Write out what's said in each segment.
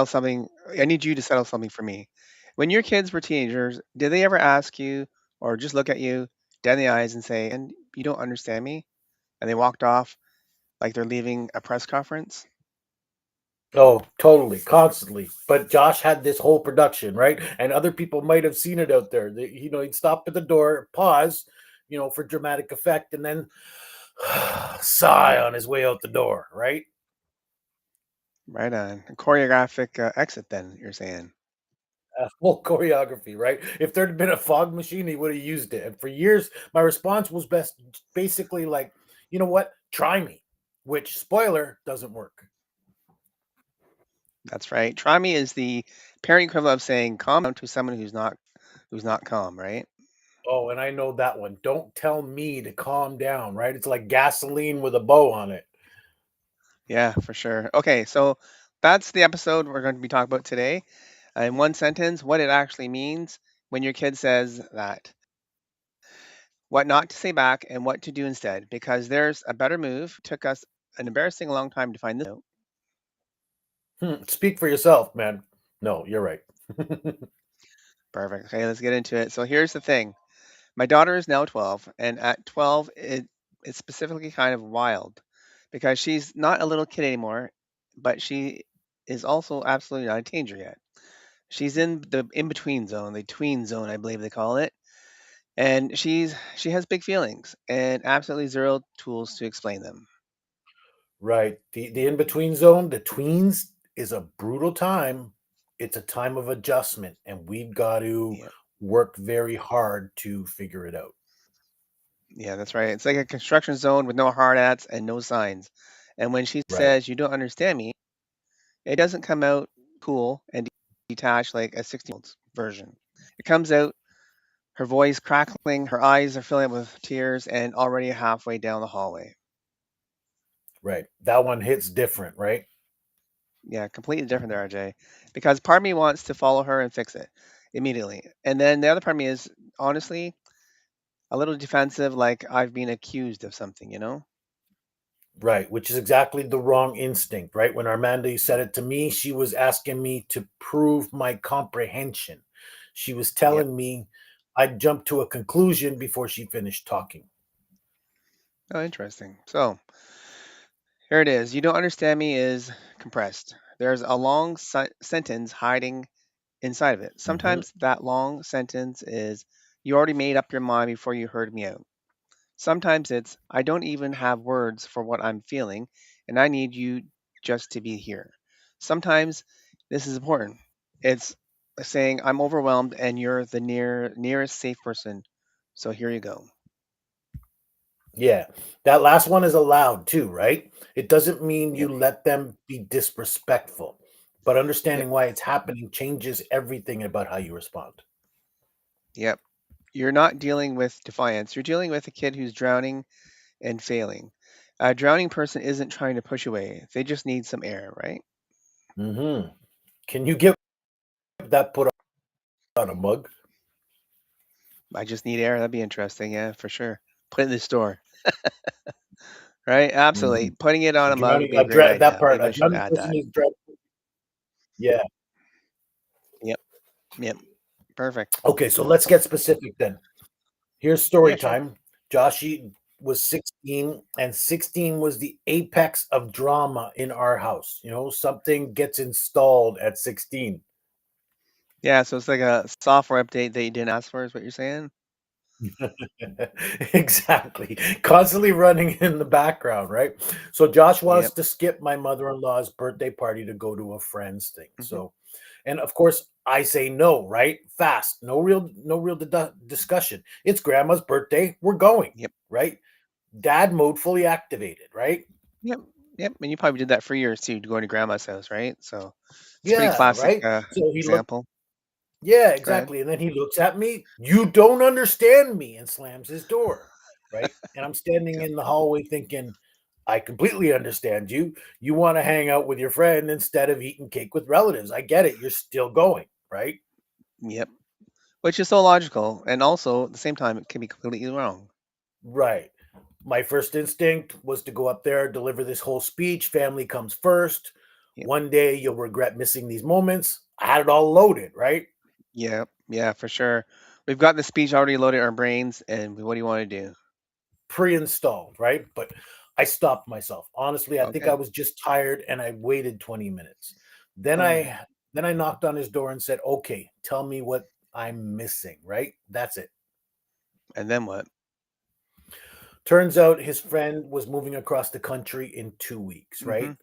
something. I need you to settle something for me. When your kids were teenagers, did they ever ask you or just look at you dead in the eyes and say, "And you don't understand me?" And they walked off like they're leaving a press conference? Oh, totally, constantly. But Josh had this whole production, right? And other people might have seen it out there. He'd stop at the door, pause, for dramatic effect, and then sigh on his way out the door, right? Right on. A choreographic exit, then you're saying. Full choreography, right? If there'd been a fog machine, he would have used it. And for years, my response was basically like, you know what? Try me, which spoiler doesn't work. That's right. Try me is the parent equivalent of saying calm down to someone who's not calm, right? Oh, and I know that one. Don't tell me to calm down, right? It's like gasoline with a bow on it. Yeah, for sure. Okay, so that's the episode we're going to be talking about today. In one sentence, what it actually means when your kid says that, what not to say back, and what to do instead. Because there's a better move. Took us an embarrassing long time to find this out. Speak for yourself, man. No, you're right. Perfect. Okay, let's get into it. So here's the thing. My daughter is now 12, and at 12, it's specifically kind of wild because she's not a little kid anymore, but she is also absolutely not a teenager yet. She's in the in between zone, the tween zone, I believe they call it, and she has big feelings and absolutely zero tools to explain them. Right. The in between zone, the tweens, is a brutal time. It's a time of adjustment, and we've got to Yeah, work very hard to figure it out. yeah, that's right. It's like a construction zone with no hard hats and no signs. And when she Right. says, "You don't understand me," it doesn't come out cool and detached like a 16-year-old's version. It comes out, her voice crackling, her eyes are filling up with tears, and already halfway down the hallway. Right. That one hits different, right? Yeah, completely different there, RJ. Because part of me wants to follow her and fix it immediately. And then the other part of me is honestly a little defensive, like I've been accused of something, you know? Right, which is exactly the wrong instinct, right? When Armanda said it to me, she was asking me to prove my comprehension. She was Yep. telling me I'd jump to a conclusion before she finished talking. Oh, interesting. So here it is. You don't understand me is compressed. There's a long sentence hiding inside of it. Mhm. Sometimes that long sentence is you already made up your mind before you heard me out. Sometimes it's I don't even have words for what I'm feeling and I need you just to be here. Sometimes this is important. It's saying I'm overwhelmed and you're the nearest safe person. So here you go. Yeah. That last one is allowed too, right? It doesn't mean you Yep. let them be disrespectful, but Yep. understanding why it's happening changes everything about how you respond. Yep. You're not dealing with defiance. You're dealing with a kid who's drowning and failing. A drowning person isn't trying to push away. They just need some air, right? Mhm. Can you get that put on a mug? I just need air. That'd be interesting. Yeah, for sure. Put it in the store. Right? Absolutely. Mhm. Putting it on A a mug would drowning be a great that idea. part, Maybe a I should drowning add person that. is drown. Yeah. Yep. Yep. Perfect. Okay, so let's get specific then. Here's Yeah, story sure. time. Joshi was 16, and 16 was the apex of drama in our house. Something gets installed at 16. Yeah, so it's like a software update that you didn't ask for, is what you're saying? Exactly. Constantly running in the background, right? So Josh wants Yep. to skip my mother-in-law's birthday party to go to a friend's thing. Hmm. And of course, I say no, right? Fast. No real discussion. It's grandma's birthday. We're going, Yep. right? Dad mode fully activated, right? Yep. Yep. And you probably did that for years too, going to grandma's house, right? So it's a pretty Yeah, classic right. So he looked, example. yeah, Go ahead. exactly. And then he looks at me, you don't understand me, and slams his door, right? And I'm standing Yep. in the hallway thinking, I completely understand you. You want to hang out with your friend instead of eating cake with relatives. I get it. You're still going, right? Yep. Which is so logical. And also at the same time, it can be completely wrong. Right. My first instinct was to go up there, deliver this whole speech. Family comes first. Yep. One day you'll regret missing these moments. I had it all loaded, right? Yeah. Yeah, for sure. We've got the speech already loaded in our brains, and what do you want to do? Pre-installed, right? But I stopped myself. Honestly, I think I Okay. was just tired and I waited 20 minutes. Then All right. I knocked on his door and said, "Okay, tell me what I'm missing," right? That's it. And then what? Turns out his friend was moving across the country in 2 weeks, Mm-hmm. right?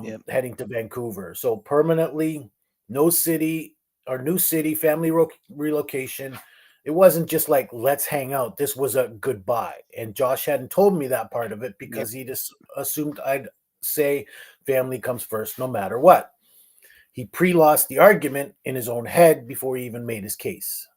Yep. Heading to Vancouver. So permanently, no city or new city, family relocation. It wasn't just like, let's hang out. This was a goodbye. And Josh hadn't told me that part of it Yep. because he just assumed I'd say family comes first no matter what. He pre lost the argument in his own head before he even made his case.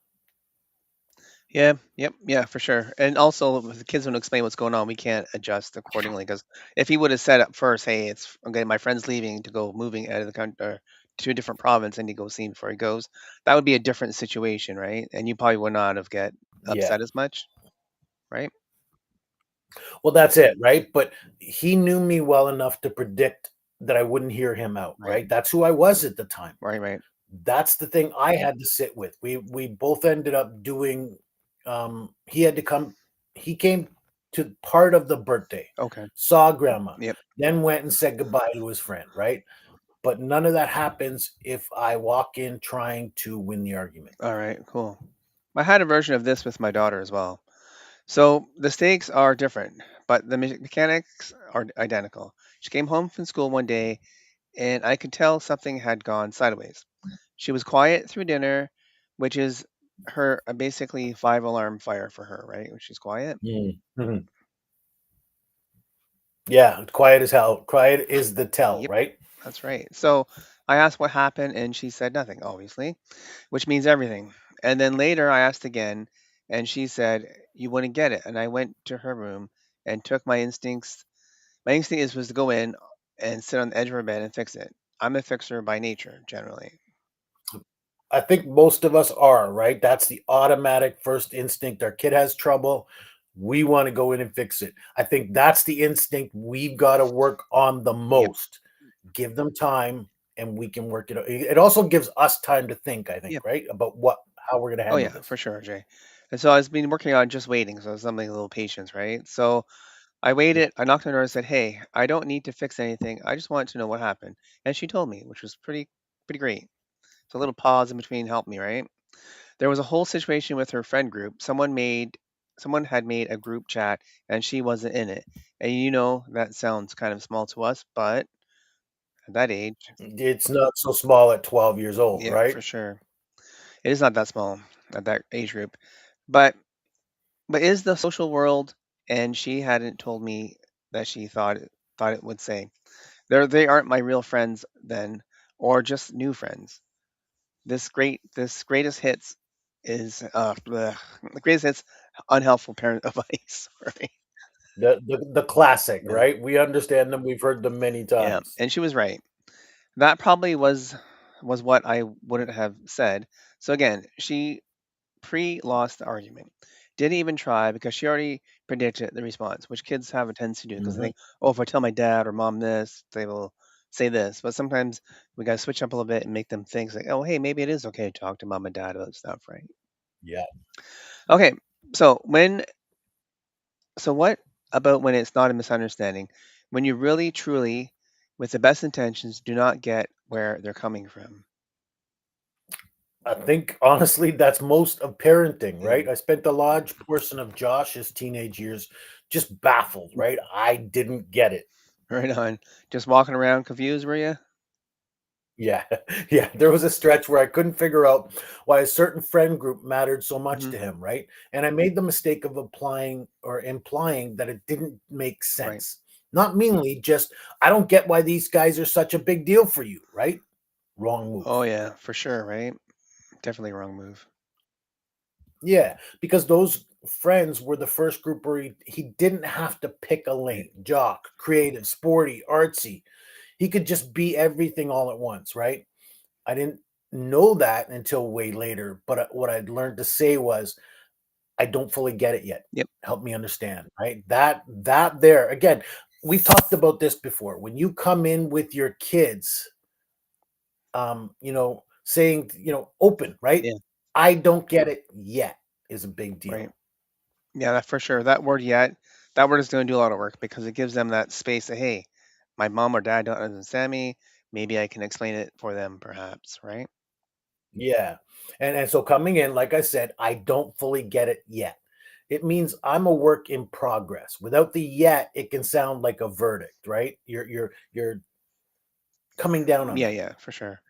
Yeah, yep, yeah, for sure. And also, if the kids don't explain what's going on, we can't adjust accordingly. Because if he would have said up first, "Hey, it's okay, my friend's leaving to go moving out of the country or to a different province, and he go see him before he goes," that would be a different situation, right? And you probably would not have get Yeah. upset as much, right? Well, that's it, right? But he knew me well enough to predict that I wouldn't hear him out, Right, right? That's who I was at the time. right, right. That's the thing I had to sit with. We both ended up doing he had to come he came to part of the birthday, Okay, saw grandma, yep. then went and said goodbye to his friend, right? But none of that happens if I walk in trying to win the argument. All right, cool. I had a version of this with my daughter as well. So the stakes are different, but the mechanics are identical. She came home from school one day and I could tell something had gone sideways. She was quiet through dinner, which is her basically five-alarm fire for her, right? When she's quiet. Mhm. Yeah, quiet as hell. Quiet is the tell, Yep, right? that's right. So I asked what happened, and she said nothing, obviously, which means everything. And then later I asked again, and she said, "You wouldn't get it." And I went to her room and took my instincts. My instinct was to go in and sit on the edge of her bed and fix it. I'm a fixer by nature, generally. I think most of us are, right? That's the automatic first instinct. Our kid has trouble. We want to go in and fix it. I think that's the instinct we've got to work on the Yep. most. Give them time and we can work it out. It also gives us time to think, I think, Yep. right? About what how we're going to Oh handle yeah, this. for sure, Jay. And so I was been working on just waiting, so something a little patience, right? So I Yeah. waited. I knocked on her and said, "Hey, I don't need to fix anything. I just want to know what happened." And she told me, which was pretty great. So a little pause in between helped me, right? There was a whole situation with her friend group. Someone had made a group chat and she wasn't in it. And that sounds kind of small to us, but at that age, It's not so small at 12 years old, yeah, for right? sure. It is not that small at that age group. But is the social world, and she hadn't told me that she thought it would say. They aren't my real friends then, or just new friends. This greatest hits is the greatest hits unhelpful parent advice. Right? The classic, Yeah, right? We understand them. We've heard them many yeah, times. and she was right. That probably was what I wouldn't have said. So again, she pre-lost the argument. Didn't even try because she already predicted the response, which kids have a tendency to do because they Mhm. think, oh, if I tell my dad or mom this, they will say this. But sometimes we gotta switch up a little bit and make them think like, oh, hey, maybe it is okay to talk to mom and dad about stuff, right? Yeah. Okay, so what about when it's not a misunderstanding? When you really, truly, with the best intentions, do not get where they're coming from. I think honestly, that's most of parenting, Yeah, right? I spent a large portion of Josh's teenage years just baffled, right? I didn't get it. right on. Just walking around confused, were you? Yeah, yeah. There was a stretch where I couldn't figure out why a certain friend group mattered so much Hmm. to him, right? And I made the mistake of applying or implying that it didn't make Right. sense. Not meanly, just I don't get why these guys are such a big deal for you, right? Wrong move. Oh yeah, for sure, right? Definitely a wrong move. Yeah, because those friends were the first group where he didn't have to pick a Right. lane, jock, creative, sporty, artsy. He could just be everything all at once, right? I didn't know that until way later, but what I'd learned to say was, I don't fully get it yet. Yep. Help me understand, right? That there again. we've talked about this before. When you come in with your kids, saying, open, right? Yeah, I don't get it yet is a big right. deal. Yeah, that for sure. That word yet, that word is going to do a lot of work because it gives them that space that, hey, my mom or dad don't understand me. Maybe I can explain it for them, perhaps, right? Yeah. And so coming in, like I said, I don't fully get it yet. It means I'm a work in progress. Without the yet, it can sound like a verdict, right? You're coming down on Yeah, me. yeah, for sure.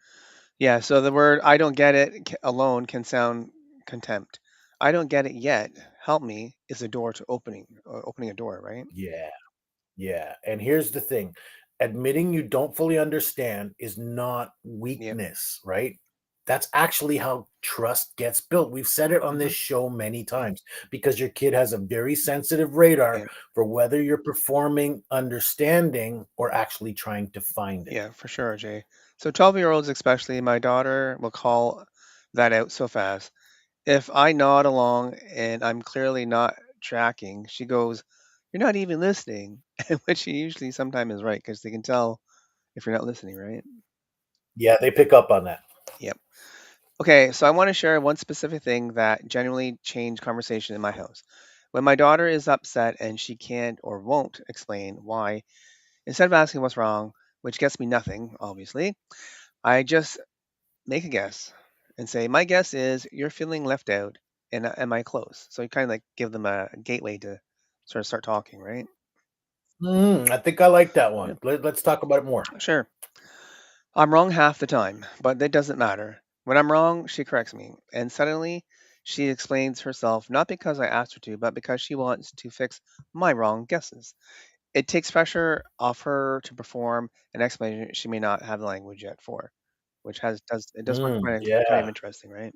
Yeah, so the word I don't get it alone can sound contempt. I don't get it yet. Help me is a door to opening a door, right? Yeah. Yeah. And here's the thing, admitting you don't fully understand is not Yep. weakness, right? That's actually how trust gets built. We've said it on Hmm. this show many times because your kid has a very sensitive radar Yeah. for whether you're performing understanding or actually trying to find it. Yeah, for sure, Jay. So 12-year-olds especially, my daughter will call that out so fast. If I nod along and I'm clearly not tracking, she goes, "You're not even listening," which she usually sometimes is right because they can tell if you're not listening, right? Yeah, they pick up on that. Yep. Okay, so I want to share one specific thing that genuinely changed conversation in my house. When my daughter is upset and she can't or won't explain why, instead of asking what's wrong, which gets me nothing, obviously, I just make a guess and say, "My guess is you're feeling left out, and am I close?" So you kind of like give them a gateway to sort of start talking, right? I think I like that one. Yep, Let's talk about it more. sure. I'm wrong half the time, but that doesn't matter. When I'm wrong, she corrects me, and suddenly she explains herself not because I asked her to, but because she wants to fix my wrong guesses. It takes pressure off her to perform an explanation she may not have the language yet for, which does work kind of Yeah. interesting, right?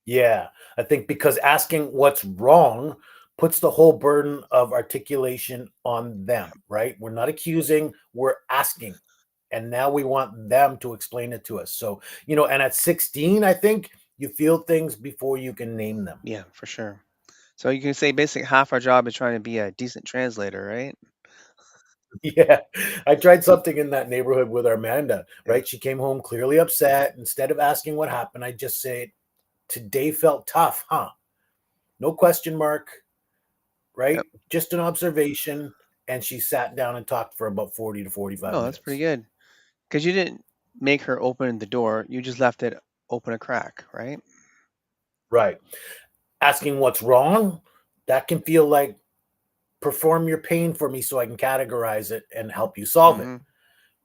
Yeah, I think because asking what's wrong puts the whole burden of articulation on them, right? We're not accusing, we're asking. And now we want them to explain it to us. So, and at 16, I think you feel things before you can name them. Yeah, for sure. So you can say basically half our job is trying to be a decent translator, right? Yeah. I tried something in that neighborhood with Armanda, Yeah. right? She came home clearly upset. Instead of asking what happened, I just say, today felt tough, huh? No question mark. Yep. Right? Just an observation. And she sat down and talked for about 40 to 45 Oh, that's pretty minutes. good. Because you didn't make her open the door, you just left it open a crack, right? Right. Asking what's wrong, that can feel like perform your pain for me so I can categorize it and help you solve it. Hmm.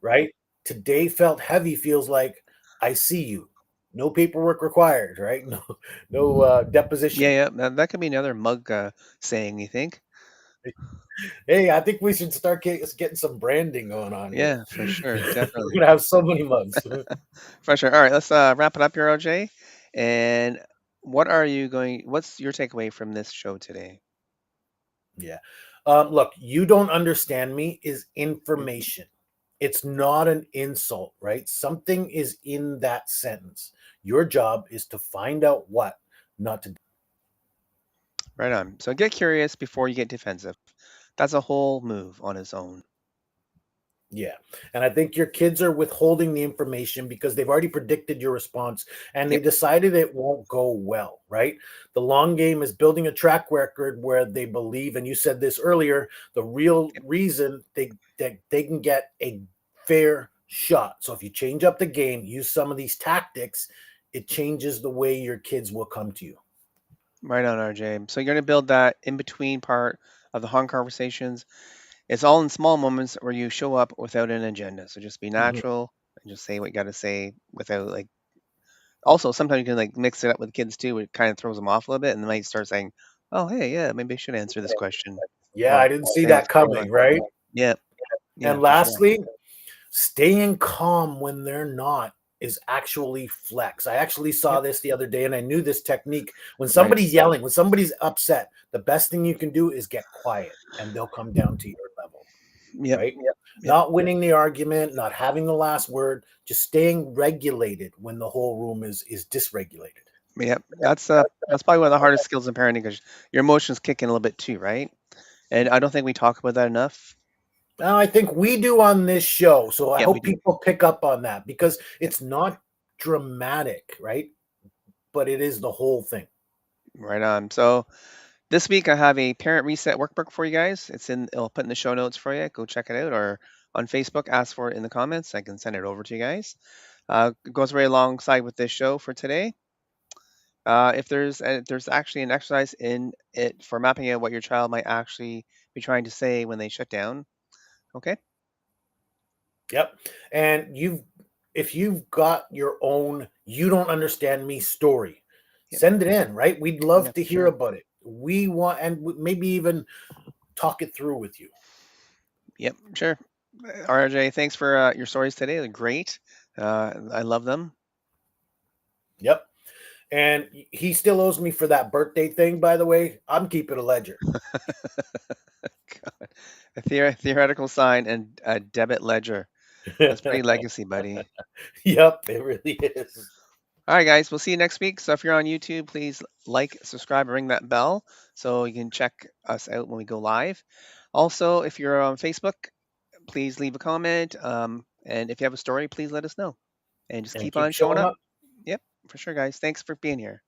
Right. Today felt heavy feels like I see you. No paperwork required, right? No Yeah, deposition. yeah. That could be another mug saying, you think? Hey, I think we should start getting some branding going on here. Yeah, for sure. We're Definitely. gonna have so many mugs. For sure. All right, let's wrap it up here, OJ. And what's your takeaway from this show today? Yeah. Look, you don't understand me is Mhm. information. It's not an insult, right? Something is in that sentence. Your job is to find out what, not to. Right on. So get curious before you get defensive. That's a whole move on its own. Yeah. And I think your kids are withholding the information because they've already predicted your response and they Yep. decided it won't go well, right? The long game is building a track record where they believe, and you said this earlier, the real Yep. reason they can get a fair shot. So if you change up the game, use some of these tactics, it changes the way your kids will come to you. Right on, RJ. So you're going to build that in between part of the hard conversations. It's all in small moments where you show up without an agenda. So just be Mhm. natural and just say what you got to say without like. Also, sometimes you can like mix it up with kids too. It kind of throws them off a little bit, and they might start saying, "Oh, hey, yeah, maybe I should answer this question," Yeah, or I didn't see say that what's going on. coming, right? Yeah, yeah, And for sure. lastly, staying calm when they're not is actually flex. I actually saw Yep. this the other day and I knew this technique. When Right. somebody's yelling, when somebody's upset, the best thing you can do is get quiet and they'll come down to your level, Yep. right? Yep. Not winning the argument, not having the last word, just staying regulated when the whole room is dysregulated. Yep. That's probably one of the hardest skills in parenting because your emotions kick in a little bit too, right? And I don't think we talk about that enough. I think we do on this show. So I Yeah, we hope do. people pick up on that because Yep. it's not dramatic, right? But it is the whole thing. Right on. So this week I have a parent reset workbook for you guys. I'll put in the show notes for you. Go check it out, or on Facebook, ask for it in the comments. I can send it over to you guys. It goes right alongside with this show for today. If there's actually an exercise in it for mapping out what your child might actually be trying to say when they shut down. Okay. Yep. And if you've got your own you don't understand me story, Yep. send it in, right? We'd Yeah, love to for hear sure. about it. We want and maybe even talk it through with you. Yep, sure. RJ, thanks for your stories today. They're great. I love them. Yep. And he still owes me for that birthday thing, by the way. I'm keeping a ledger. God. A theoretical sign and a debit ledger. That's pretty legacy, buddy. Yep, it really is. All right, guys, we'll see you next week. So if you're on YouTube, please like, subscribe, and ring that bell so you can check us out when we go live. Also, if you're on Facebook, please leave a comment. And if you have a story, please let us know. And just And keep keep on showing showing up. up. Yep, for sure, guys. Thanks for being here.